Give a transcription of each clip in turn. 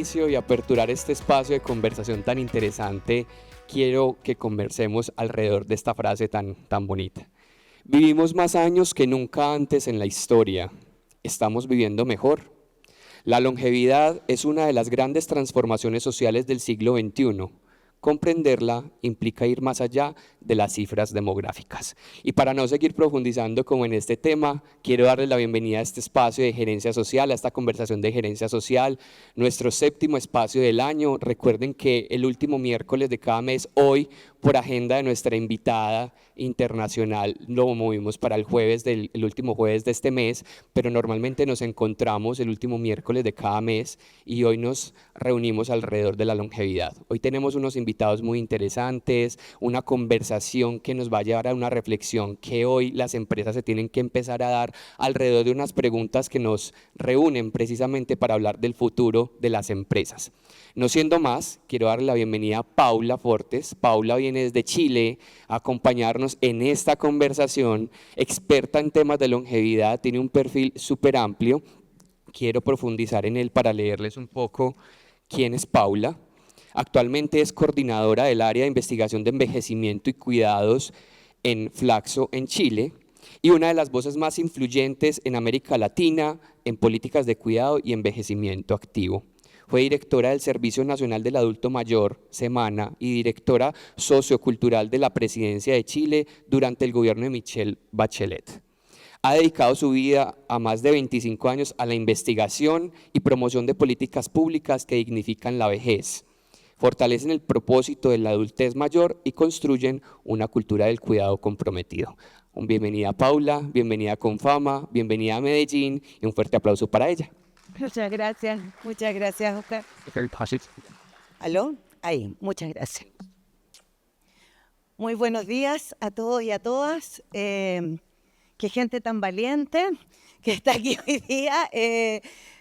inicio y aperturar este espacio de conversación tan interesante, quiero que conversemos alrededor de esta frase tan bonita. Vivimos más años que nunca antes en la historia. ¿Estamos viviendo mejor? La longevidad es una de las grandes transformaciones sociales del siglo XXI. Comprenderla implica ir más allá de las cifras demográficas. Y para no seguir profundizando como en este tema, quiero darles la bienvenida a este espacio de gerencia social, a esta conversación de gerencia social, nuestro 7º espacio del año. Recuerden que el último miércoles de cada mes, hoy, por agenda de nuestra invitada internacional, lo movimos para el último jueves de este mes, pero normalmente nos encontramos el último miércoles de cada mes y hoy nos reunimos alrededor de la longevidad. Hoy tenemos unos invitados muy interesantes, una conversación que nos va a llevar a una reflexión que hoy las empresas se tienen que empezar a dar alrededor de unas preguntas que nos reúnen precisamente para hablar del futuro de las empresas. No siendo más, quiero darle la bienvenida a Paula Fortes. Paula viene desde Chile a acompañarnos en esta conversación, experta en temas de longevidad, tiene un perfil súper amplio. Quiero profundizar en él para leerles un poco quién es Paula. Actualmente es coordinadora del área de investigación de envejecimiento y cuidados en Flaxo, en Chile, y una de las voces más influyentes en América Latina en políticas de cuidado y envejecimiento activo. Fue directora del Servicio Nacional del Adulto Mayor, Semana, y directora sociocultural de la Presidencia de Chile durante el gobierno de Michelle Bachelet. Ha dedicado su vida a más de 25 años a la investigación y promoción de políticas públicas que dignifican la vejez, fortalecen el propósito de la adultez mayor y construyen una cultura del cuidado comprometido. Bienvenida Paula, bienvenida a Confama, bienvenida a Medellín y un fuerte aplauso para ella. Muchas gracias, Oscar. ¿Aló? Ahí, muchas gracias. Muy buenos días a todos y a todas. Qué gente tan valiente que está aquí hoy día.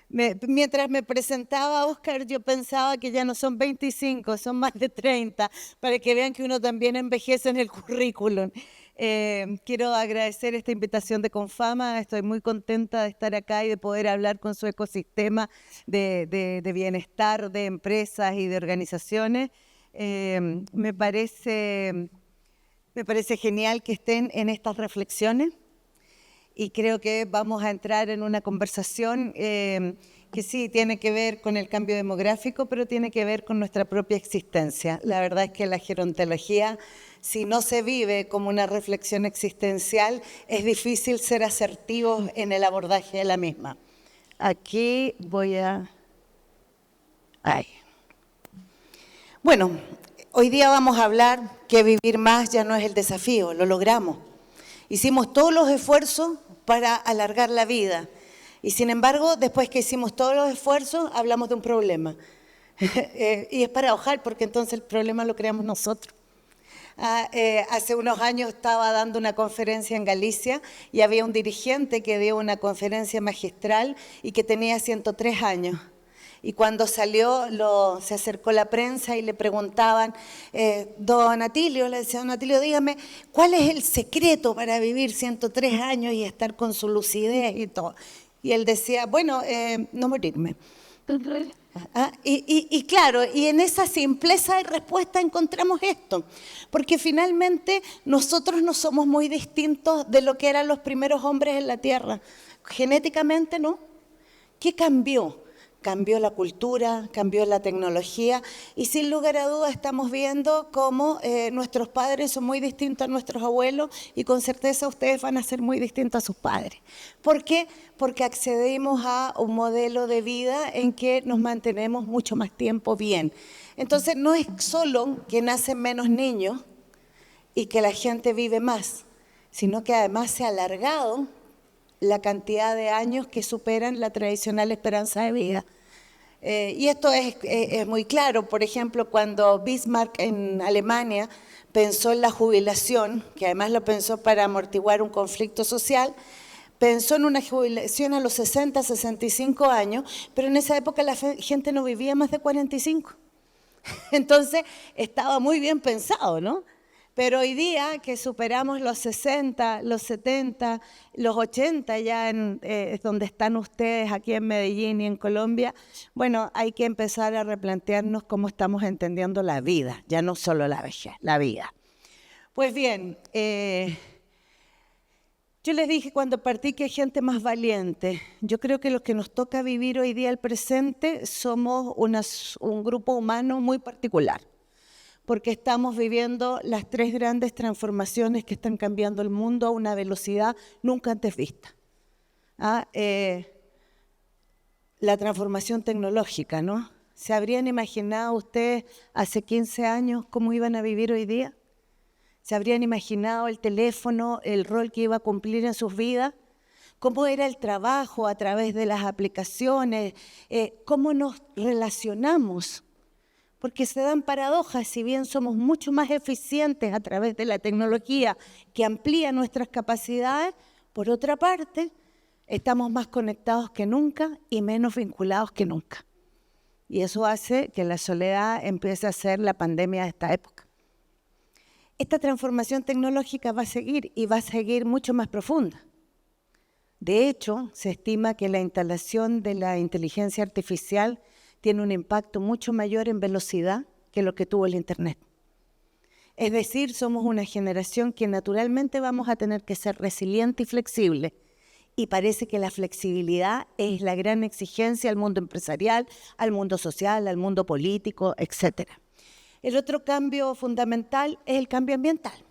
Mientras me presentaba, Oscar, yo pensaba que ya no son 25, son más de 30, para que vean que uno también envejece en el currículum. Quiero agradecer esta invitación de Confama, estoy muy contenta de estar acá y de poder hablar con su ecosistema de bienestar, de empresas y de organizaciones. Me parece genial que estén en estas reflexiones. Y creo que vamos a entrar en una conversación que sí tiene que ver con el cambio demográfico, pero tiene que ver con nuestra propia existencia. La verdad es que la gerontología, si no se vive como una reflexión existencial, es difícil ser asertivos en el abordaje de la misma. Aquí voy a... Ay. Bueno, hoy día vamos a hablar que vivir más ya no es el desafío, lo logramos. Hicimos todos los esfuerzos para alargar la vida y sin embargo, después que hicimos todos los esfuerzos, hablamos de un problema. Y es paradojal porque entonces el problema lo creamos nosotros. Hace unos años estaba dando una conferencia en Galicia y había un dirigente que dio una conferencia magistral y que tenía 103 años. Y cuando salió, se acercó la prensa y le preguntaban, don Atilio, le decía, don Atilio, dígame, ¿cuál es el secreto para vivir 103 años y estar con su lucidez y todo? Y él decía, bueno, no morirme. Y claro, y en esa simpleza de respuesta encontramos esto, porque finalmente nosotros no somos muy distintos de lo que eran los primeros hombres en la Tierra. Genéticamente, ¿no? ¿Qué cambió? Cambió la cultura, cambió la tecnología y sin lugar a dudas estamos viendo cómo nuestros padres son muy distintos a nuestros abuelos y con certeza ustedes van a ser muy distintos a sus padres. ¿Por qué? Porque accedimos a un modelo de vida en que nos mantenemos mucho más tiempo bien. Entonces no es solo que nacen menos niños y que la gente vive más, sino que además se ha alargado la cantidad de años que superan la tradicional esperanza de vida. Y esto es muy claro. Por ejemplo, cuando Bismarck en Alemania pensó en la jubilación, que además lo pensó para amortiguar un conflicto social, pensó en una jubilación a los 60, 65 años, pero en esa época la gente no vivía más de 45. Entonces estaba muy bien pensado, ¿no? Pero hoy día que superamos los 60, los 70, los 80 ya donde están ustedes aquí en Medellín y en Colombia, bueno, hay que empezar a replantearnos cómo estamos entendiendo la vida, ya no solo la vejez, la vida. Pues bien, yo les dije cuando partí que hay gente más valiente. Yo creo que los que nos toca vivir hoy día el presente somos un grupo humano muy particular, porque estamos viviendo las 3 grandes transformaciones que están cambiando el mundo a una velocidad nunca antes vista. La transformación tecnológica, ¿no? ¿Se habrían imaginado ustedes hace 15 años cómo iban a vivir hoy día? ¿Se habrían imaginado el teléfono, el rol que iba a cumplir en sus vidas? ¿Cómo era el trabajo a través de las aplicaciones? ¿Cómo nos relacionamos? Porque se dan paradojas, si bien somos mucho más eficientes a través de la tecnología que amplía nuestras capacidades, por otra parte, estamos más conectados que nunca y menos vinculados que nunca. Y eso hace que la soledad empiece a ser la pandemia de esta época. Esta transformación tecnológica va a seguir y va a seguir mucho más profunda. De hecho, se estima que la instalación de la inteligencia artificial tiene un impacto mucho mayor en velocidad que lo que tuvo el Internet. Es decir, somos una generación que naturalmente vamos a tener que ser resiliente y flexible, y parece que la flexibilidad es la gran exigencia al mundo empresarial, al mundo social, al mundo político, etc. El otro cambio fundamental es el cambio ambiental.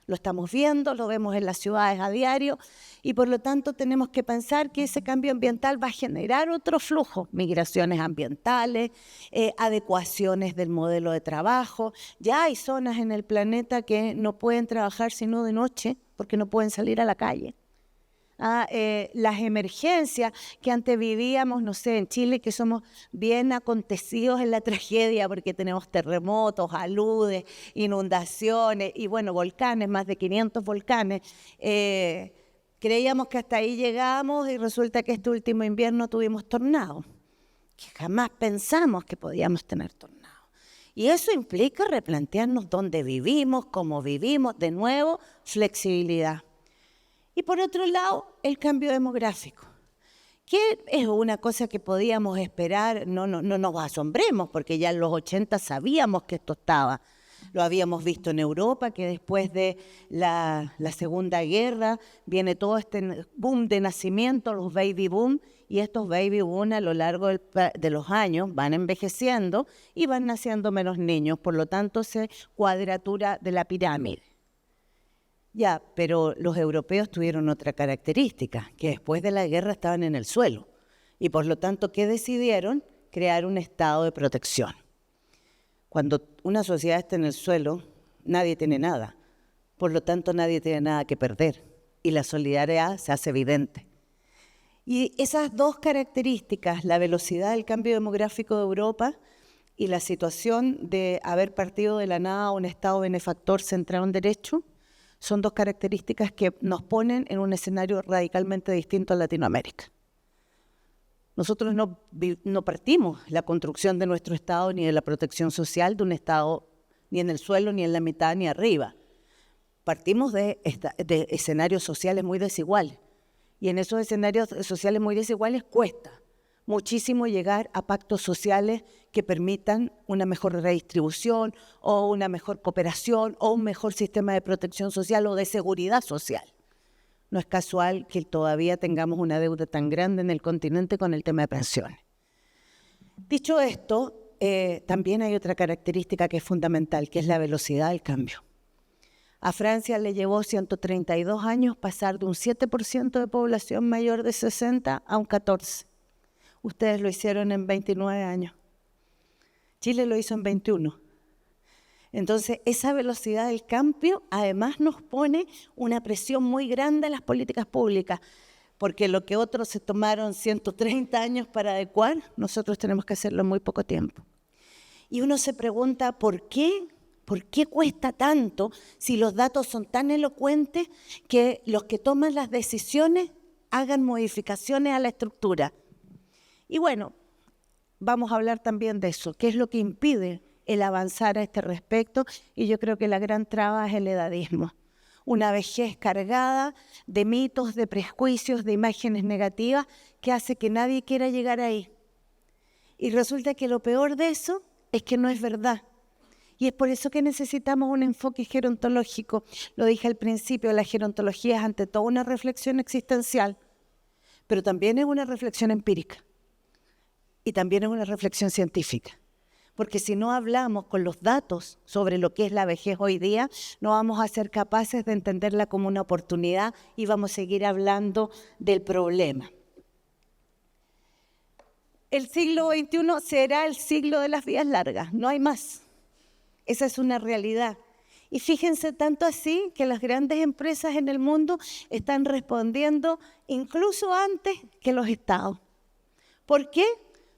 Lo estamos viendo, lo vemos en las ciudades a diario y por lo tanto tenemos que pensar que ese cambio ambiental va a generar otro flujo, migraciones ambientales, adecuaciones del modelo de trabajo. Ya hay zonas en el planeta que no pueden trabajar sino de noche porque no pueden salir a la calle. Las emergencias que antes vivíamos, no sé, en Chile, que somos bien acontecidos en la tragedia porque tenemos terremotos, aludes, inundaciones y bueno, volcanes, más de 500 volcanes. Creíamos que hasta ahí llegamos y resulta que este último invierno tuvimos tornados, que jamás pensamos que podíamos tener tornados. Y eso implica replantearnos dónde vivimos, cómo vivimos, de nuevo, flexibilidad. Y por otro lado, el cambio demográfico, que es una cosa que podíamos esperar, no nos asombremos, porque ya en los 80 sabíamos que esto estaba. Lo habíamos visto en Europa, que después de la Segunda Guerra viene todo este boom de nacimiento, los baby boom, y estos baby boom a lo largo de los años van envejeciendo y van naciendo menos niños, por lo tanto se cuadratura de la pirámide. Ya, pero los europeos tuvieron otra característica, que después de la guerra estaban en el suelo y por lo tanto, ¿qué decidieron? Crear un estado de protección. Cuando una sociedad está en el suelo, nadie tiene nada, por lo tanto nadie tiene nada que perder y la solidaridad se hace evidente. Y esas 2 características, la velocidad del cambio demográfico de Europa y la situación de haber partido de la nada a un estado benefactor centrado en derecho, son 2 características que nos ponen en un escenario radicalmente distinto a Latinoamérica. Nosotros no partimos la construcción de nuestro Estado ni de la protección social de un Estado ni en el suelo, ni en la mitad, ni arriba. Partimos de escenarios sociales muy desiguales. Y en esos escenarios sociales muy desiguales cuesta muchísimo llegar a pactos sociales que permitan una mejor redistribución o una mejor cooperación o un mejor sistema de protección social o de seguridad social. No es casual que todavía tengamos una deuda tan grande en el continente con el tema de pensiones. Dicho esto, también hay otra característica que es fundamental, que es la velocidad del cambio. A Francia le llevó 132 años pasar de un 7% de población mayor de 60 a un 14%. Ustedes lo hicieron en 29 años. Chile lo hizo en 21. Entonces, esa velocidad del cambio además nos pone una presión muy grande en las políticas públicas, porque lo que otros se tomaron 130 años para adecuar, nosotros tenemos que hacerlo en muy poco tiempo. Y uno se pregunta, ¿por qué? ¿Por qué cuesta tanto si los datos son tan elocuentes que los que toman las decisiones hagan modificaciones a la estructura? Y bueno, vamos a hablar también de eso. ¿Qué es lo que impide el avanzar a este respecto, y yo creo que la gran traba es el edadismo. Una vejez cargada de mitos, de prejuicios, de imágenes negativas que hace que nadie quiera llegar ahí. Y resulta que lo peor de eso es que no es verdad. Y es por eso que necesitamos un enfoque gerontológico. Lo dije al principio, la gerontología es ante todo una reflexión existencial, pero también es una reflexión empírica y también es una reflexión científica. Porque si no hablamos con los datos sobre lo que es la vejez hoy día, no vamos a ser capaces de entenderla como una oportunidad y vamos a seguir hablando del problema. El siglo XXI será el siglo de las vidas largas, no hay más. Esa es una realidad. Y fíjense tanto así que las grandes empresas en el mundo están respondiendo incluso antes que los estados. ¿Por qué?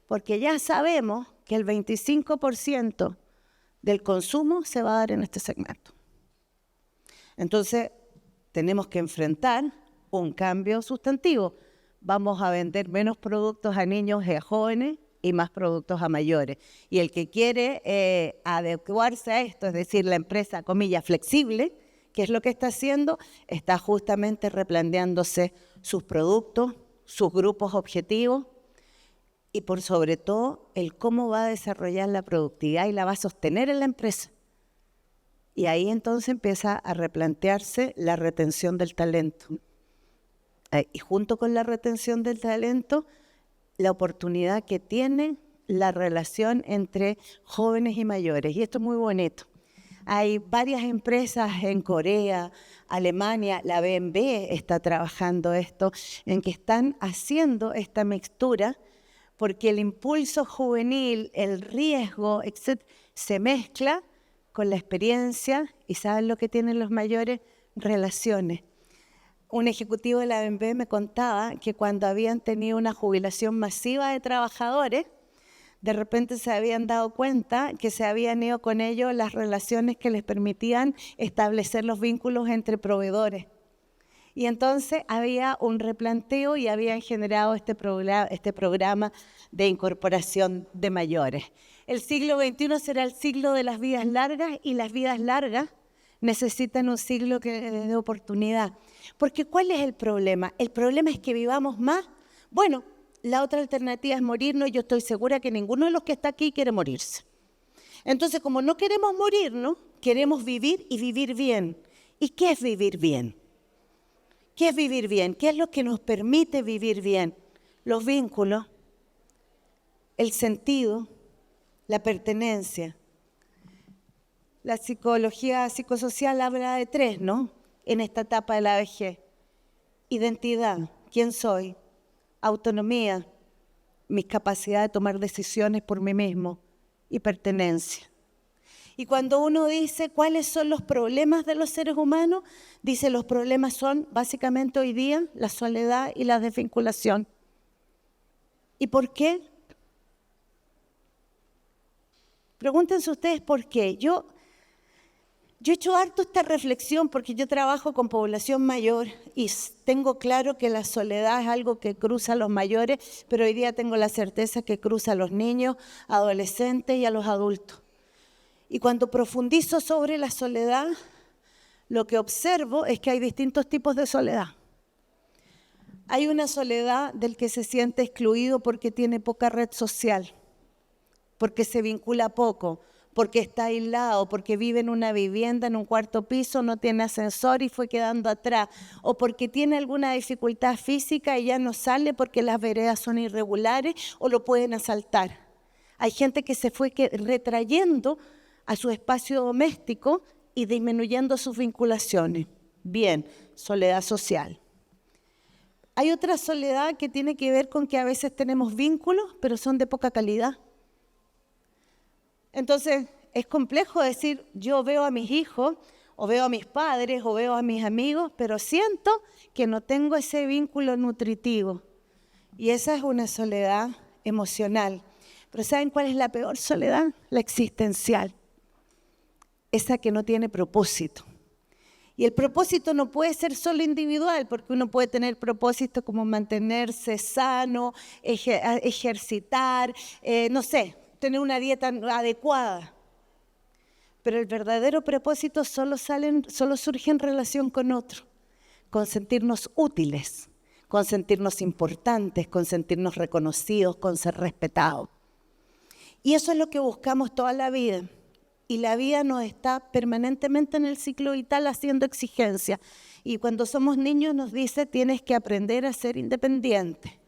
Porque ya sabemos que el 25% del consumo se va a dar en este segmento. Entonces, tenemos que enfrentar un cambio sustantivo. Vamos a vender menos productos a niños y a jóvenes y más productos a mayores. Y el que quiere adecuarse a esto, es decir, la empresa, comillas, flexible, ¿qué es lo que está haciendo? Está justamente replanteándose sus productos, sus grupos objetivos y por sobre todo el cómo va a desarrollar la productividad y la va a sostener en la empresa. Y ahí entonces empieza a replantearse la retención del talento. Y junto con la retención del talento, la oportunidad que tiene la relación entre jóvenes y mayores. Y esto es muy bonito. Hay varias empresas en Corea, Alemania, la BMW está trabajando esto, en que están haciendo esta mixtura, porque el impulso juvenil, el riesgo, etc., se mezcla con la experiencia y ¿saben lo que tienen los mayores? Relaciones. Un ejecutivo de la BMW me contaba que cuando habían tenido una jubilación masiva de trabajadores, de repente se habían dado cuenta que se habían ido con ellos las relaciones que les permitían establecer los vínculos entre proveedores. Y entonces había un replanteo y habían generado este programa de incorporación de mayores. El siglo XXI será el siglo de las vidas largas y las vidas largas necesitan un siglo que les dé oportunidad. Porque ¿cuál es el problema? El problema es que vivamos más. Bueno, la otra alternativa es morirnos y yo estoy segura que ninguno de los que está aquí quiere morirse. Entonces, como no queremos morirnos, queremos vivir y vivir bien. ¿Y qué es vivir bien? ¿Qué es vivir bien? ¿Qué es lo que nos permite vivir bien? Los vínculos, el sentido, la pertenencia. La psicología psicosocial habla de tres, ¿no? En esta etapa de la vejez. Identidad, quién soy, autonomía, mis capacidades de tomar decisiones por mí mismo y pertenencia. Y cuando uno dice cuáles son los problemas de los seres humanos, dice los problemas son básicamente hoy día la soledad y la desvinculación. ¿Y por qué? Pregúntense ustedes por qué. Yo he hecho harto esta reflexión porque yo trabajo con población mayor y tengo claro que la soledad es algo que cruza a los mayores, pero hoy día tengo la certeza que cruza a los niños, adolescentes y a los adultos. Y cuando profundizo sobre la soledad, lo que observo es que hay distintos tipos de soledad. Hay una soledad del que se siente excluido porque tiene poca red social, porque se vincula poco, porque está aislado, porque vive en una vivienda, en un cuarto piso, no tiene ascensor y fue quedando atrás, o porque tiene alguna dificultad física y ya no sale porque las veredas son irregulares o lo pueden asaltar. Hay gente que se fue retrayendo a su espacio doméstico y disminuyendo sus vinculaciones. Bien, soledad social. Hay otra soledad que tiene que ver con que a veces tenemos vínculos, pero son de poca calidad. Entonces, es complejo decir, yo veo a mis hijos, o veo a mis padres, o veo a mis amigos, pero siento que no tengo ese vínculo nutritivo. Y esa es una soledad emocional. Pero ¿saben cuál es la peor soledad? La existencial. Esa que no tiene propósito. Y el propósito no puede ser solo individual, porque uno puede tener propósitos como mantenerse sano, ejercitar, no sé, tener una dieta adecuada. pero el verdadero propósito solo surge en relación con otro, con sentirnos útiles, con sentirnos importantes, con sentirnos reconocidos, con ser respetados. Y eso es lo que buscamos toda la vida. Y la vida nos está permanentemente en el ciclo vital haciendo exigencias. Y cuando somos niños nos dice, tienes que aprender a ser independiente.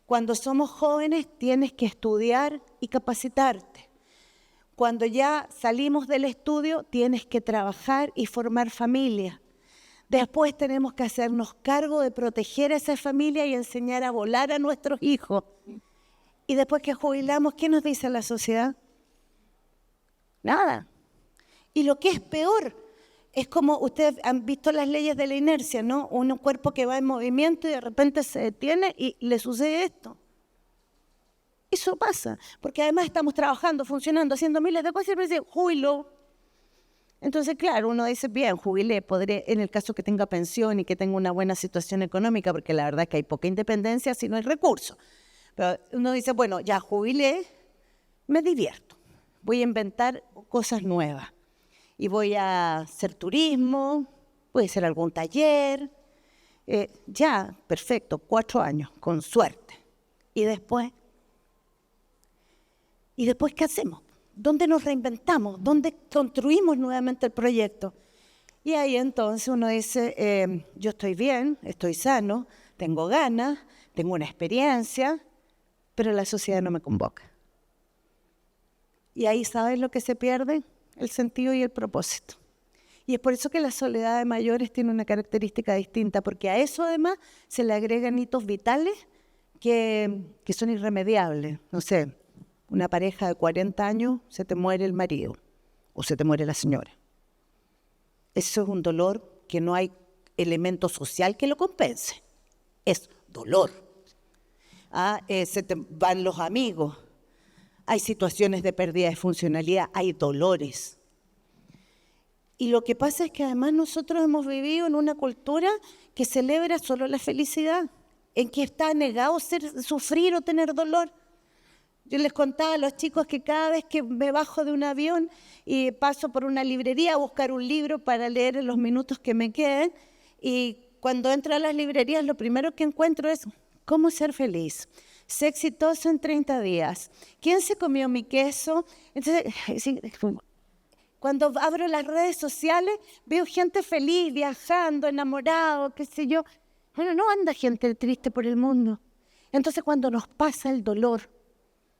Cuando somos jóvenes tienes que estudiar y capacitarte. Cuando ya salimos del estudio tienes que trabajar y formar familia. Después tenemos que hacernos cargo de proteger a esa familia y enseñar a volar a nuestros hijos. Y después que jubilamos, ¿qué nos dice la sociedad? Nada. Y lo que es peor, es como ustedes han visto las leyes de la inercia, ¿no? Un cuerpo que va en movimiento y de repente se detiene y le sucede esto. Eso pasa, porque además estamos trabajando, funcionando, haciendo miles de cosas y me dicen, jubilo. Entonces, claro, uno dice, bien, jubilé, podré, en el caso que tenga pensión y que tenga una buena situación económica, porque la verdad es que hay poca independencia si no hay recursos. Pero uno dice, bueno, ya jubilé, me divierto, voy a inventar cosas nuevas. Y voy a hacer turismo, voy a hacer algún taller. Ya, perfecto, 4 años, con suerte. ¿Y después? ¿Y después qué hacemos? ¿Dónde nos reinventamos? ¿Dónde construimos nuevamente el proyecto? Y ahí entonces uno dice, yo estoy bien, estoy sano, tengo ganas, tengo una experiencia, pero la sociedad no me convoca. Y ahí, ¿sabes lo que se pierde? El sentido y el propósito. Y es por eso que la soledad de mayores tiene una característica distinta, porque a eso además se le agregan hitos vitales que son irremediables. No sé, una pareja de 40 años, se te muere el marido o se te muere la señora. Eso es un dolor que no hay elemento social que lo compense. Es dolor. Se te van los amigos. Hay situaciones de pérdida de funcionalidad, hay dolores. Y lo que pasa es que además nosotros hemos vivido en una cultura que celebra solo la felicidad, en que está negado sufrir o tener dolor. Yo les contaba a los chicos que cada vez que me bajo de un avión y paso por una librería a buscar un libro para leer en los minutos que me queden, y cuando entro a las librerías lo primero que encuentro es cómo ser feliz. Sé exitoso en 30 días. ¿Quién se comió mi queso? Entonces, cuando abro las redes sociales, veo gente feliz, viajando, enamorado, qué sé yo. Bueno, no anda gente triste por el mundo. Entonces, cuando nos pasa el dolor,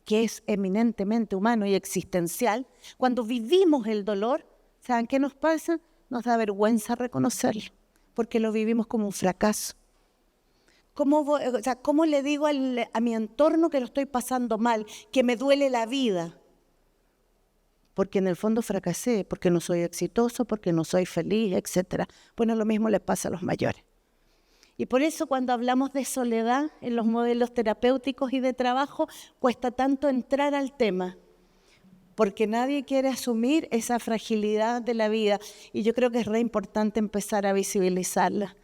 que es eminentemente humano y existencial, cuando vivimos el dolor, ¿saben qué nos pasa? Nos da vergüenza reconocerlo, porque lo vivimos como un fracaso. ¿Cómo le digo a mi entorno que lo estoy pasando mal, que me duele la vida? Porque en el fondo fracasé, porque no soy exitoso, porque no soy feliz, etc. Bueno, lo mismo les pasa a los mayores. Y por eso cuando hablamos de soledad en los modelos terapéuticos y de trabajo, cuesta tanto entrar al tema, porque nadie quiere asumir esa fragilidad de la vida. Y yo creo que es re importante empezar a visibilizarla,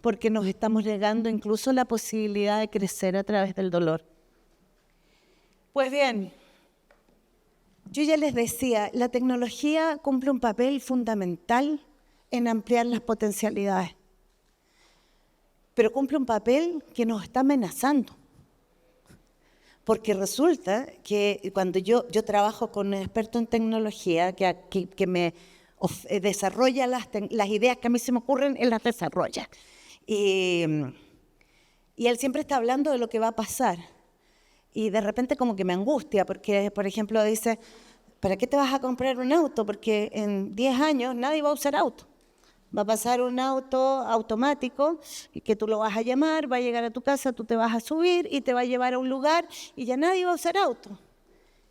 porque nos estamos negando incluso la posibilidad de crecer a través del dolor. Pues bien, yo ya les decía, la tecnología cumple un papel fundamental en ampliar las potencialidades, pero cumple un papel que nos está amenazando. Porque resulta que cuando yo trabajo con un experto en tecnología que me desarrolla las ideas que a mí se me ocurren, él las desarrolla. Y él siempre está hablando de lo que va a pasar. Y de repente como que me angustia, porque, por ejemplo, dice, ¿para qué te vas a comprar un auto? Porque en 10 años nadie va a usar auto. Va a pasar un auto automático que tú lo vas a llamar, va a llegar a tu casa, tú te vas a subir y te va a llevar a un lugar y ya nadie va a usar auto.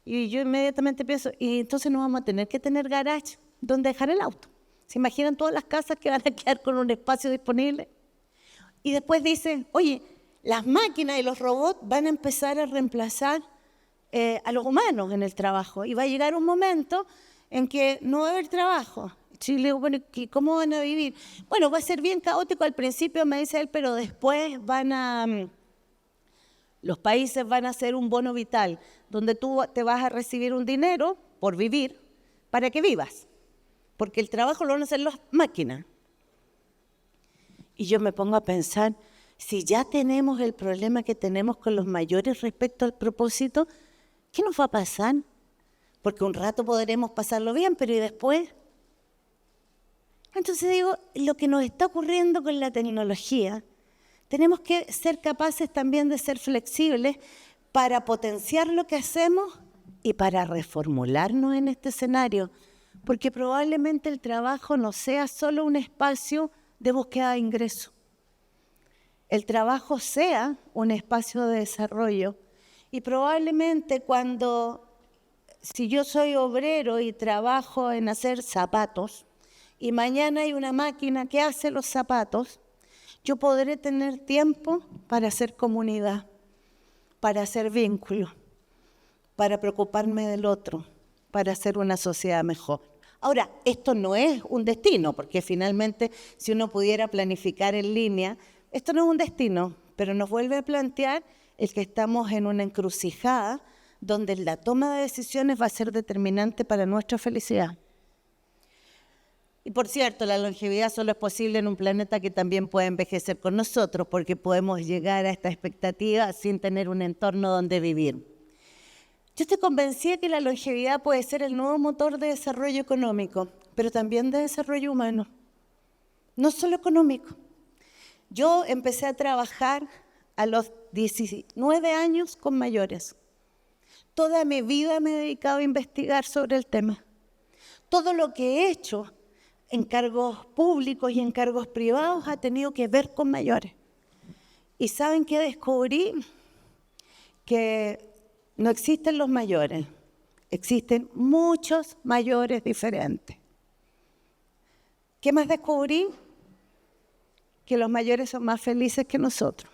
Y yo inmediatamente pienso, y entonces no vamos a tener que tener garage donde dejar el auto. ¿Se imaginan todas las casas que van a quedar con un espacio disponible? Y después dicen, oye, las máquinas y los robots van a empezar a reemplazar a los humanos en el trabajo. Y va a llegar un momento en que no va a haber trabajo. Y le digo, bueno, ¿cómo van a vivir? Bueno, va a ser bien caótico al principio, me dice él, pero después los países van a hacer un bono vital, donde tú te vas a recibir un dinero por vivir, para que vivas. porque el trabajo lo van a hacer las máquinas. Y yo me pongo a pensar, si ya tenemos el problema que tenemos con los mayores respecto al propósito, ¿qué nos va a pasar? Porque un rato podremos pasarlo bien, pero ¿y después? Entonces digo, lo que nos está ocurriendo con la tecnología, tenemos que ser capaces también de ser flexibles para potenciar lo que hacemos y para reformularnos en este escenario, porque probablemente el trabajo no sea solo un espacio de búsqueda de ingresos. El trabajo sea un espacio de desarrollo y probablemente si yo soy obrero y trabajo en hacer zapatos y mañana hay una máquina que hace los zapatos, yo podré tener tiempo para hacer comunidad, para hacer vínculos, para preocuparme del otro, para hacer una sociedad mejor. Ahora, esto no es un destino, porque finalmente si uno pudiera planificar en línea, esto no es un destino, pero nos vuelve a plantear el que estamos en una encrucijada donde la toma de decisiones va a ser determinante para nuestra felicidad. Y por cierto, la longevidad solo es posible en un planeta que también puede envejecer con nosotros, porque podemos llegar a esta expectativa sin tener un entorno donde vivir. Yo estoy convencida que la longevidad puede ser el nuevo motor de desarrollo económico, pero también de desarrollo humano, no solo económico. Yo empecé a trabajar a los 19 años con mayores. Toda mi vida me he dedicado a investigar sobre el tema. Todo lo que he hecho en cargos públicos y en cargos privados ha tenido que ver con mayores. ¿Y saben qué descubrí? Que no existen los mayores, existen muchos mayores diferentes. ¿Qué más descubrí? Que los mayores son más felices que nosotros.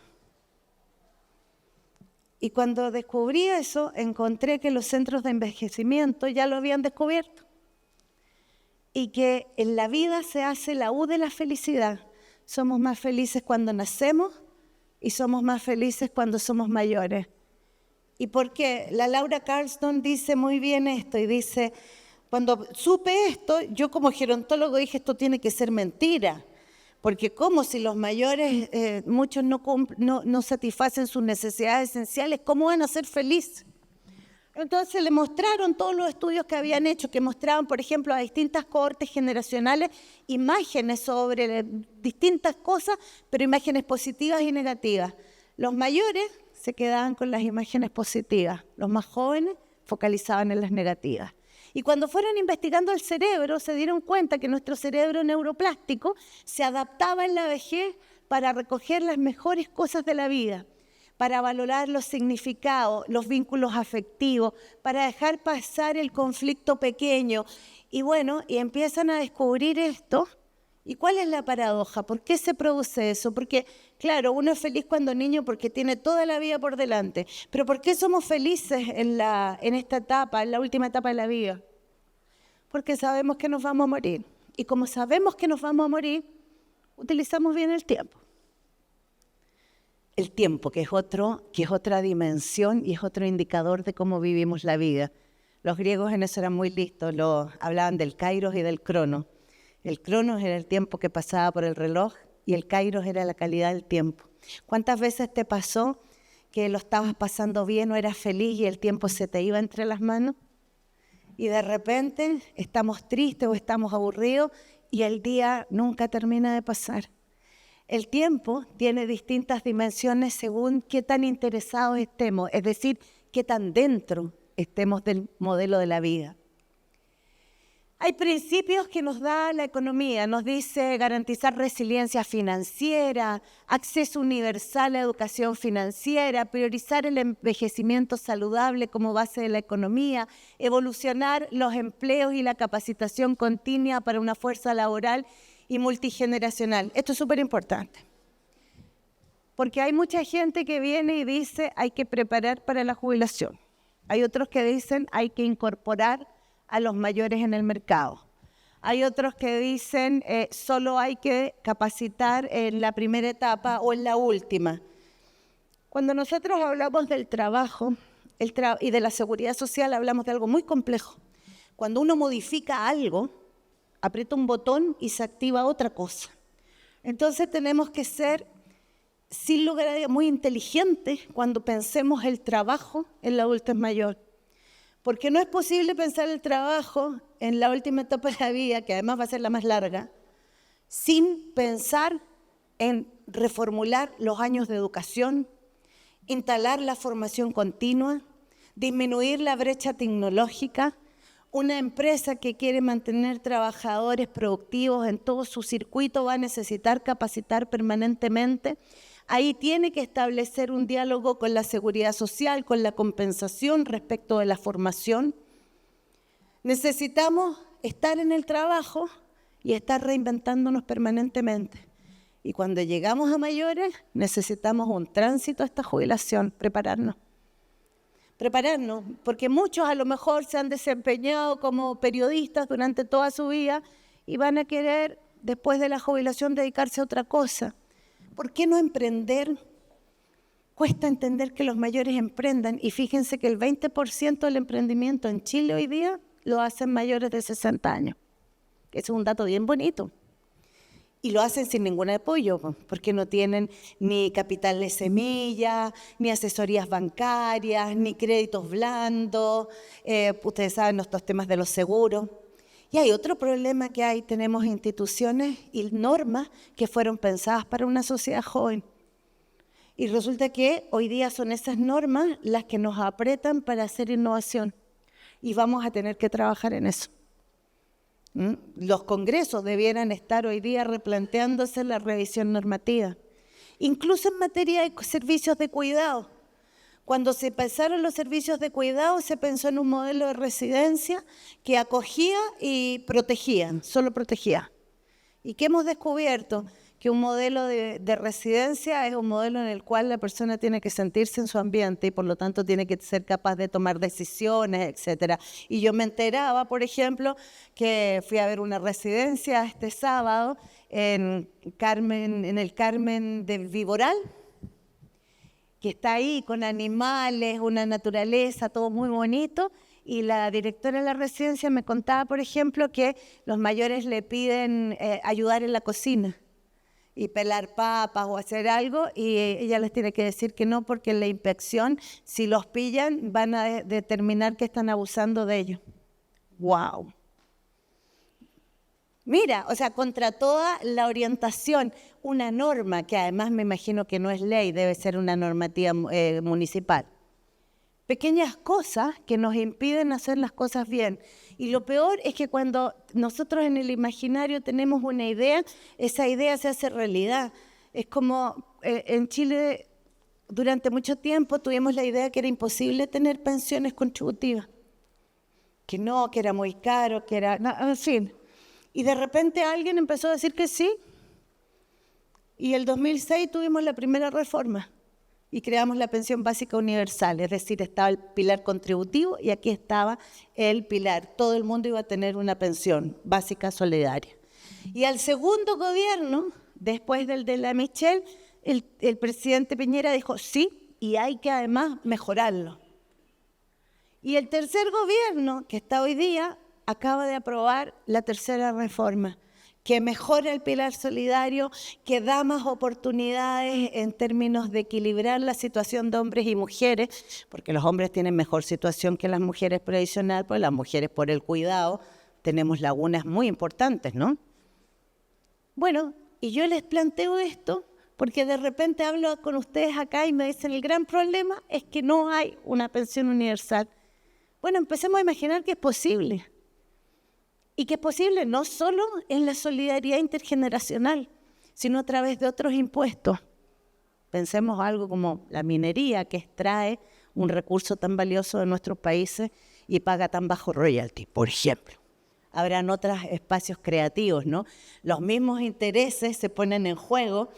Y cuando descubrí eso, encontré que los centros de envejecimiento ya lo habían descubierto. Y que en la vida se hace la U de la felicidad. Somos más felices cuando nacemos y somos más felices cuando somos mayores. ¿Y por qué? La Laura Carlston dice muy bien esto y dice, cuando supe esto, yo como gerontólogo dije, esto tiene que ser mentira. Porque como si los mayores, muchos no satisfacen sus necesidades esenciales, ¿cómo van a ser felices? Entonces le mostraron todos los estudios que habían hecho, que mostraban, por ejemplo, a distintas cohortes generacionales, imágenes sobre distintas cosas, pero imágenes positivas y negativas. Los mayores se quedaban con las imágenes positivas, los más jóvenes focalizaban en las negativas. Y cuando fueron investigando el cerebro, se dieron cuenta que nuestro cerebro neuroplástico se adaptaba en la vejez para recoger las mejores cosas de la vida, para valorar los significados, los vínculos afectivos, para dejar pasar el conflicto pequeño. Y bueno, y empiezan a descubrir esto. ¿Y cuál es la paradoja? ¿Por qué se produce eso? Porque, claro, uno es feliz cuando niño porque tiene toda la vida por delante. Pero ¿por qué somos felices en esta etapa, en la última etapa de la vida? Porque sabemos que nos vamos a morir. Y como sabemos que nos vamos a morir, utilizamos bien el tiempo. El tiempo, que es otra dimensión y es otro indicador de cómo vivimos la vida. Los griegos en eso eran muy listos, hablaban del kairos y del cronos. El cronos era el tiempo que pasaba por el reloj y el kairos era la calidad del tiempo. ¿Cuántas veces te pasó que lo estabas pasando bien o eras feliz y el tiempo se te iba entre las manos? Y de repente estamos tristes o estamos aburridos y el día nunca termina de pasar. El tiempo tiene distintas dimensiones según qué tan interesados estemos, es decir, qué tan dentro estemos del modelo de la vida. Hay principios que nos da la economía, nos dice garantizar resiliencia financiera, acceso universal a educación financiera, priorizar el envejecimiento saludable como base de la economía, evolucionar los empleos y la capacitación continua para una fuerza laboral y multigeneracional. Esto es súper importante, porque hay mucha gente que viene y dice hay que preparar para la jubilación. Hay otros que dicen hay que incorporar a los mayores en el mercado. Hay otros que dicen solo hay que capacitar en la primera etapa o en la última. Cuando nosotros hablamos del trabajo y de la seguridad social, hablamos de algo muy complejo. Cuando uno modifica algo, aprieta un botón y se activa otra cosa. Entonces tenemos que ser, sin lugar a dudas, muy inteligentes cuando pensemos el trabajo en la adultez mayor. Porque no es posible pensar el trabajo en la última etapa de la vida, que además va a ser la más larga, sin pensar en reformular los años de educación, instalar la formación continua, disminuir la brecha tecnológica. Una empresa que quiere mantener trabajadores productivos en todo su circuito va a necesitar capacitar permanentemente. Ahí tiene que establecer un diálogo con la seguridad social, con la compensación respecto de la formación. Necesitamos estar en el trabajo y estar reinventándonos permanentemente. Y cuando llegamos a mayores, necesitamos un tránsito a esta jubilación, prepararnos, porque muchos a lo mejor se han desempeñado como periodistas durante toda su vida y van a querer, después de la jubilación, dedicarse a otra cosa. ¿Por qué no emprender? Cuesta entender que los mayores emprendan, y fíjense que el 20% del emprendimiento en Chile hoy día lo hacen mayores de 60 años. Ese es un dato bien bonito. Y lo hacen sin ningún apoyo, porque no tienen ni capital de semilla, ni asesorías bancarias, ni créditos blandos. Ustedes saben estos temas de los seguros. Y hay otro problema que hay, tenemos instituciones y normas que fueron pensadas para una sociedad joven. Y resulta que hoy día son esas normas las que nos apretan para hacer innovación. Y vamos a tener que trabajar en eso. Los congresos debieran estar hoy día replanteándose la revisión normativa, incluso en materia de servicios de cuidado. Cuando se pensaron los servicios de cuidado, se pensó en un modelo de residencia que acogía y protegía, solo protegía. ¿Y qué hemos descubierto? Que un modelo de residencia es un modelo en el cual la persona tiene que sentirse en su ambiente y por lo tanto tiene que ser capaz de tomar decisiones, etcétera. Y yo me enteraba, por ejemplo, que fui a ver una residencia este sábado en el Carmen del Viboral, que está ahí con animales, una naturaleza, todo muy bonito. Y la directora de la residencia me contaba, por ejemplo, que los mayores le piden ayudar en la cocina y pelar papas o hacer algo, y ella les tiene que decir que no, porque en la inspección, si los pillan, van a determinar que están abusando de ellos. ¡Wow! Mira, o sea, contra toda la orientación, una norma que además me imagino que no es ley, debe ser una normativa municipal. Pequeñas cosas que nos impiden hacer las cosas bien. Y lo peor es que cuando nosotros en el imaginario tenemos una idea, esa idea se hace realidad. Es como en Chile durante mucho tiempo tuvimos la idea que era imposible tener pensiones contributivas. Que no, que era muy caro, que era... No, en fin. Y de repente alguien empezó a decir que sí. Y el 2006 tuvimos la primera reforma. Y creamos la pensión básica universal, es decir, estaba el pilar contributivo y aquí estaba el pilar. Todo el mundo iba a tener una pensión básica solidaria. Y al segundo gobierno, después del de la Michelle, el presidente Piñera dijo sí, y hay que además mejorarlo. Y el tercer gobierno, que está hoy día, acaba de aprobar la tercera reforma, que mejora el pilar solidario, que da más oportunidades en términos de equilibrar la situación de hombres y mujeres, porque los hombres tienen mejor situación que las mujeres tradicionales, pues las mujeres por el cuidado tenemos lagunas muy importantes, ¿no? Bueno, y yo les planteo esto porque de repente hablo con ustedes acá y me dicen el gran problema es que no hay una pensión universal. Bueno, empecemos a imaginar que es posible. Y que es posible no solo en la solidaridad intergeneracional, sino a través de otros impuestos. Pensemos algo como la minería, que extrae un recurso tan valioso de nuestros países y paga tan bajo royalty, por ejemplo. Habrán otros espacios creativos, ¿no? Los mismos intereses se ponen en juego.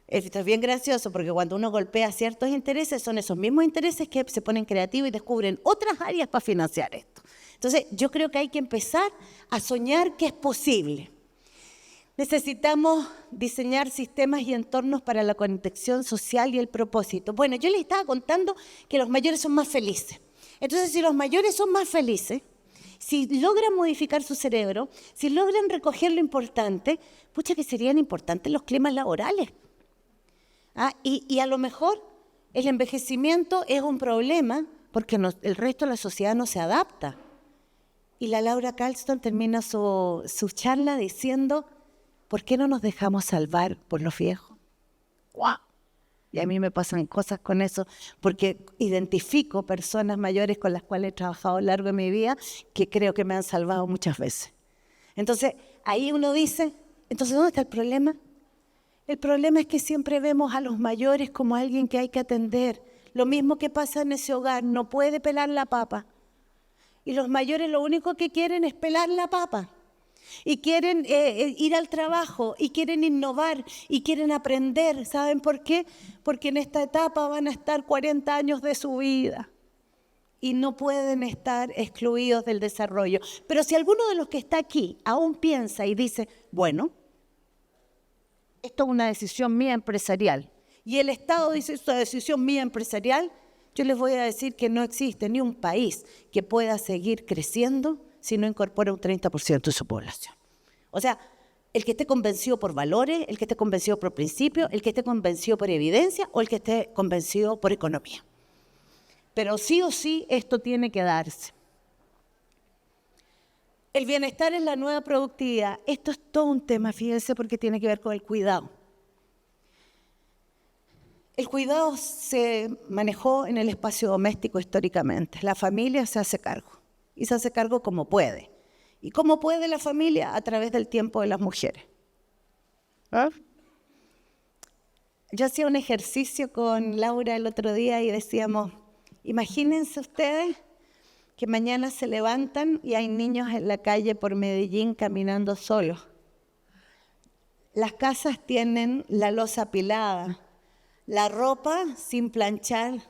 Esto es bien gracioso porque cuando uno golpea ciertos intereses, son esos mismos intereses que se ponen creativos y descubren otras áreas para financiar esto. Entonces, yo creo que hay que empezar a soñar que es posible. Necesitamos diseñar sistemas y entornos para la contención social y el propósito. Bueno, yo les estaba contando que los mayores son más felices. Entonces, si los mayores son más felices Si logran modificar su cerebro, si logran recoger lo importante, pucha que serían importantes los climas laborales. Y a lo mejor el envejecimiento es un problema porque el resto de la sociedad no se adapta. Y la Laura Carlston termina su charla diciendo, ¿por qué no nos dejamos salvar por los viejos? ¡Guau! Y a mí me pasan cosas con eso, porque identifico personas mayores con las cuales he trabajado a lo largo de mi vida que creo que me han salvado muchas veces. Entonces, ahí uno dice, entonces, ¿dónde está el problema? El problema es que siempre vemos a los mayores como alguien que hay que atender. Lo mismo que pasa en ese hogar, no puede pelar la papa. Y los mayores lo único que quieren es pelar la papa. Y quieren ir al trabajo, y quieren innovar, y quieren aprender. ¿Saben por qué? Porque en esta etapa van a estar 40 años de su vida y no pueden estar excluidos del desarrollo. Pero si alguno de los que está aquí aún piensa y dice, bueno, esto es una decisión mía empresarial, y el Estado dice, esto es una decisión mía empresarial, yo les voy a decir que no existe ni un país que pueda seguir creciendo si no incorpora un 30% de su población. O sea, el que esté convencido por valores, el que esté convencido por principios, el que esté convencido por evidencia o el que esté convencido por economía. Pero sí o sí esto tiene que darse. El bienestar es la nueva productividad. Esto es todo un tema, fíjense, porque tiene que ver con el cuidado. El cuidado se manejó en el espacio doméstico históricamente. La familia se hace cargo. Y se hace cargo como puede. ¿Y cómo puede la familia? A través del tiempo de las mujeres. Yo hacía un ejercicio con Laura el otro día y decíamos, imagínense ustedes que mañana se levantan y hay niños en la calle por Medellín caminando solos. Las casas tienen la loza apilada, la ropa sin planchar,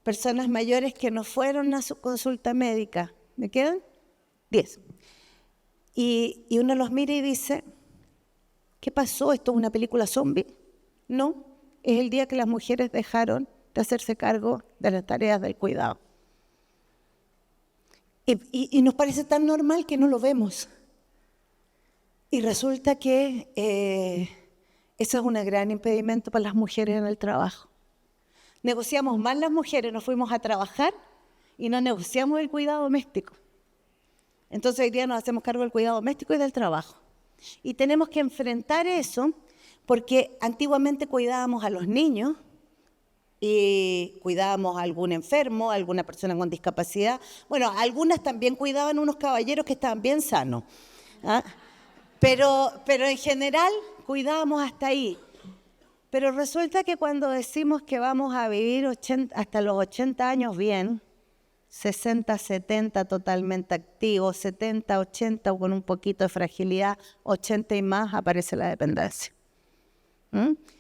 personas mayores que no fueron a su consulta médica. ¿Me quedan? 10. Y uno los mira y dice, ¿qué pasó? ¿Esto es una película zombie? No, es el día que las mujeres dejaron de hacerse cargo de las tareas del cuidado. Y nos parece tan normal que no lo vemos. Y resulta que eso es un gran impedimento para las mujeres en el trabajo. Negociamos más las mujeres, nos fuimos a trabajar y no negociamos el cuidado doméstico. Entonces hoy día nos hacemos cargo del cuidado doméstico y del trabajo. Y tenemos que enfrentar eso porque antiguamente cuidábamos a los niños y cuidábamos a algún enfermo, a alguna persona con discapacidad. Bueno, algunas también cuidaban unos caballeros que estaban bien sanos. Pero en general cuidábamos hasta ahí. Pero resulta que cuando decimos que vamos a vivir hasta los 80 años bien, 60, 70 totalmente activos, 70, 80 o con un poquito de fragilidad, 80 y más, aparece la dependencia.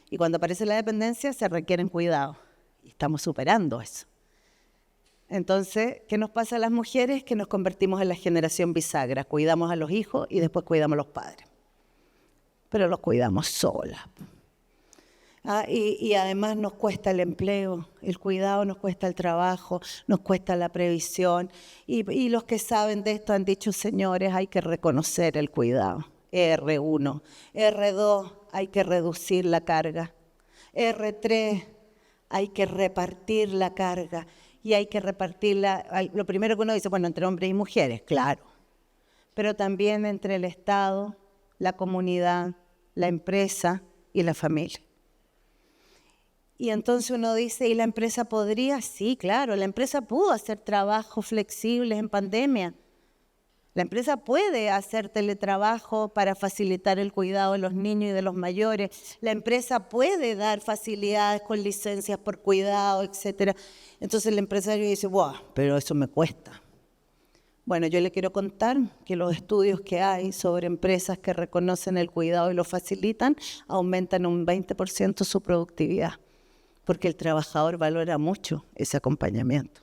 Y cuando aparece la dependencia se requieren cuidados. Y estamos superando eso. Entonces, ¿qué nos pasa a las mujeres? Que nos convertimos en la generación bisagra. Cuidamos a los hijos y después cuidamos a los padres. Pero los cuidamos solas. Y además nos cuesta el empleo, el cuidado nos cuesta el trabajo, nos cuesta la previsión. Y los que saben de esto han dicho, señores, hay que reconocer el cuidado. R1, R2, hay que reducir la carga. R3, hay que repartir la carga. Y hay que repartirla, lo primero que uno dice, bueno, entre hombres y mujeres, claro. Pero también entre el Estado, la comunidad, la empresa y la familia. Y entonces uno dice, ¿y la empresa podría? Sí, claro, la empresa pudo hacer trabajos flexibles en pandemia. La empresa puede hacer teletrabajo para facilitar el cuidado de los niños y de los mayores. La empresa puede dar facilidades con licencias por cuidado, etcétera. Entonces el empresario dice, wow, pero eso me cuesta. Bueno, yo le quiero contar que los estudios que hay sobre empresas que reconocen el cuidado y lo facilitan aumentan un 20% su productividad. Porque el trabajador valora mucho ese acompañamiento.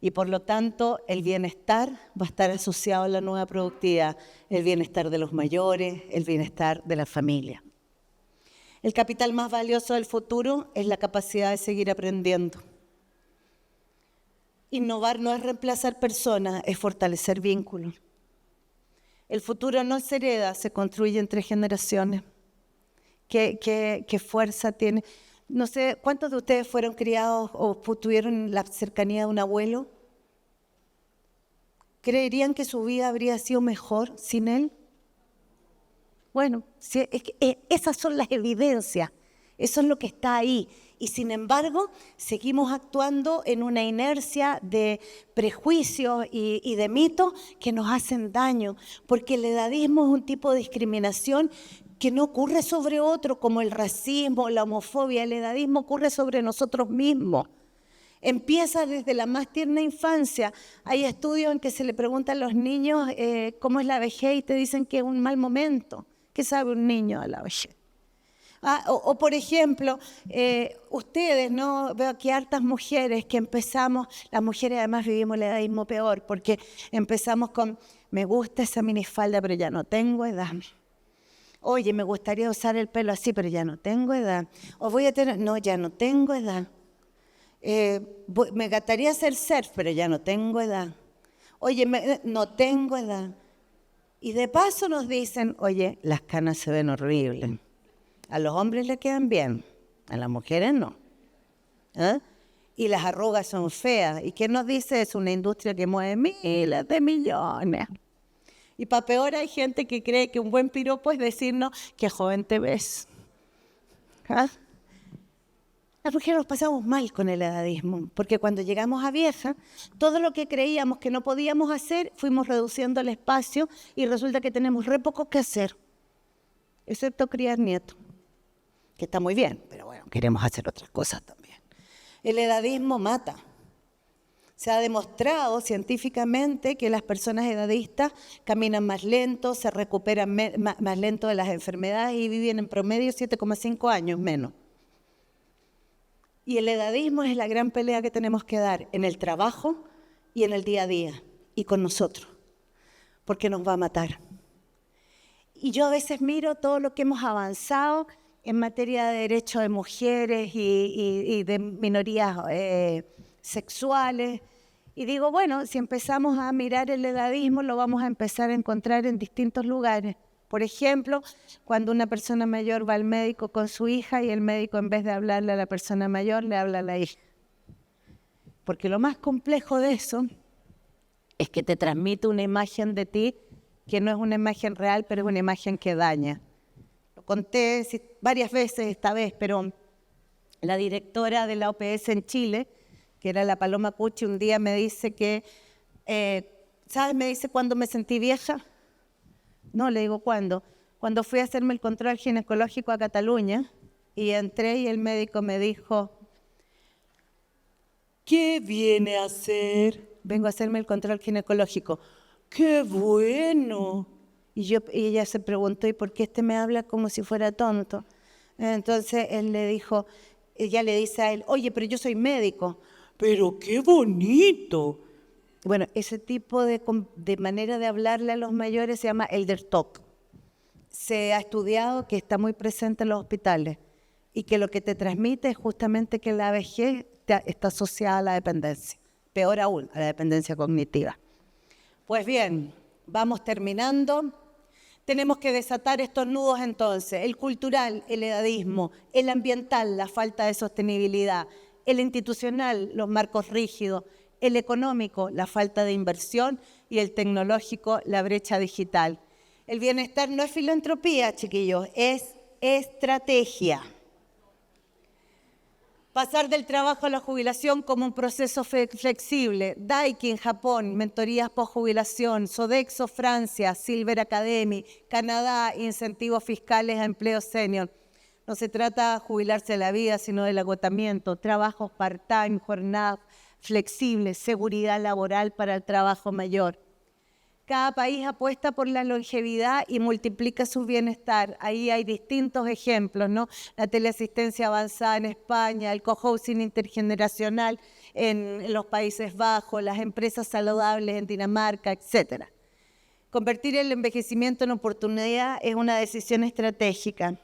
Y por lo tanto, el bienestar va a estar asociado a la nueva productividad, el bienestar de los mayores, el bienestar de la familia. El capital más valioso del futuro es la capacidad de seguir aprendiendo. Innovar no es reemplazar personas, es fortalecer vínculos. El futuro no se hereda, se construye entre generaciones. ¿Qué fuerza tiene? No sé, ¿cuántos de ustedes fueron criados o tuvieron la cercanía de un abuelo? ¿Creerían que su vida habría sido mejor sin él? Bueno, esas son las evidencias, eso es lo que está ahí. Y sin embargo, seguimos actuando en una inercia de prejuicios y de mitos que nos hacen daño, porque el edadismo es un tipo de discriminación que no ocurre sobre otro, como el racismo, la homofobia. El edadismo ocurre sobre nosotros mismos. Empieza desde la más tierna infancia. Hay estudios en que se le pregunta a los niños cómo es la vejez y te dicen que es un mal momento. ¿Qué sabe un niño de la vejez? O por ejemplo, ustedes, ¿no? Veo aquí hartas mujeres que empezamos, las mujeres además vivimos el edadismo peor, porque empezamos con, me gusta esa minifalda, pero ya no tengo edad. Oye, me gustaría usar el pelo así, pero ya no tengo edad. O voy a tener, no, ya no tengo edad. Me encantaría hacer surf, pero ya no tengo edad. Oye, no tengo edad. Y de paso nos dicen, oye, las canas se ven horribles. A los hombres le quedan bien, a las mujeres no. Y las arrugas son feas. ¿Y qué nos dice? Es una industria que mueve miles de millones. Y para peor hay gente que cree que un buen piropo es decirnos qué joven te ves. Las mujeres nos pasamos mal con el edadismo, porque cuando llegamos a vieja, todo lo que creíamos que no podíamos hacer, fuimos reduciendo el espacio y resulta que tenemos re poco que hacer, excepto criar nietos, que está muy bien, pero bueno, queremos hacer otras cosas también. El edadismo mata. Se ha demostrado científicamente que las personas edadistas caminan más lento, se recuperan más lento de las enfermedades y viven en promedio 7,5 años menos. Y el edadismo es la gran pelea que tenemos que dar en el trabajo y en el día a día y con nosotros, porque nos va a matar. Y yo a veces miro todo lo que hemos avanzado en materia de derechos de mujeres y de minorías sexuales. Y digo, bueno, si empezamos a mirar el edadismo, lo vamos a empezar a encontrar en distintos lugares. Por ejemplo, cuando una persona mayor va al médico con su hija y el médico, en vez de hablarle a la persona mayor, le habla a la hija. Porque lo más complejo de eso es que te transmite una imagen de ti que no es una imagen real, pero es una imagen que daña. Lo conté varias veces esta vez, pero la directora de la OPS en Chile, que era la Paloma Cucci, un día me dice que, ¿sabes? Me dice, ¿cuándo me sentí vieja? No, le digo, ¿cuándo? Cuando fui a hacerme el control ginecológico a Cataluña y entré y el médico me dijo, ¿qué viene a hacer? Vengo a hacerme el control ginecológico. ¡Qué bueno! Y ella se preguntó, ¿y por qué me habla como si fuera tonto? Entonces él le dijo, ella le dice a él, oye, pero yo soy médico. ¡Pero qué bonito! Bueno, ese tipo de manera de hablarle a los mayores se llama elder talk. Se ha estudiado que está muy presente en los hospitales y que lo que te transmite es justamente que la vejez está asociada a la dependencia, peor aún, a la dependencia cognitiva. Pues bien, vamos terminando. Tenemos que desatar estos nudos entonces, el cultural, el edadismo, el ambiental, la falta de sostenibilidad, el institucional, los marcos rígidos, el económico, la falta de inversión y el tecnológico, la brecha digital. El bienestar no es filantropía, chiquillos, es estrategia. Pasar del trabajo a la jubilación como un proceso flexible. Daikin, Japón, mentorías post-jubilación. Sodexo, Francia. Silver Academy, Canadá, incentivos fiscales a empleo senior. No se trata de jubilarse de la vida, sino del agotamiento. Trabajos part-time, jornadas flexibles, seguridad laboral para el trabajo mayor. Cada país apuesta por la longevidad y multiplica su bienestar. Ahí hay distintos ejemplos, ¿no? La teleasistencia avanzada en España, el cohousing intergeneracional en los Países Bajos, las empresas saludables en Dinamarca, etc. Convertir el envejecimiento en oportunidad es una decisión estratégica.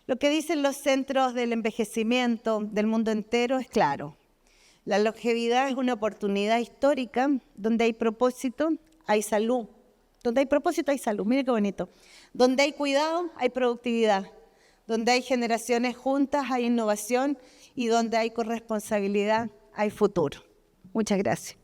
Lo que dicen los centros del envejecimiento del mundo entero es claro. La longevidad es una oportunidad histórica donde hay propósito, hay salud. Donde hay propósito, hay salud. Mire qué bonito. Donde hay cuidado, hay productividad. Donde hay generaciones juntas, hay innovación. Y donde hay corresponsabilidad, hay futuro. Muchas gracias.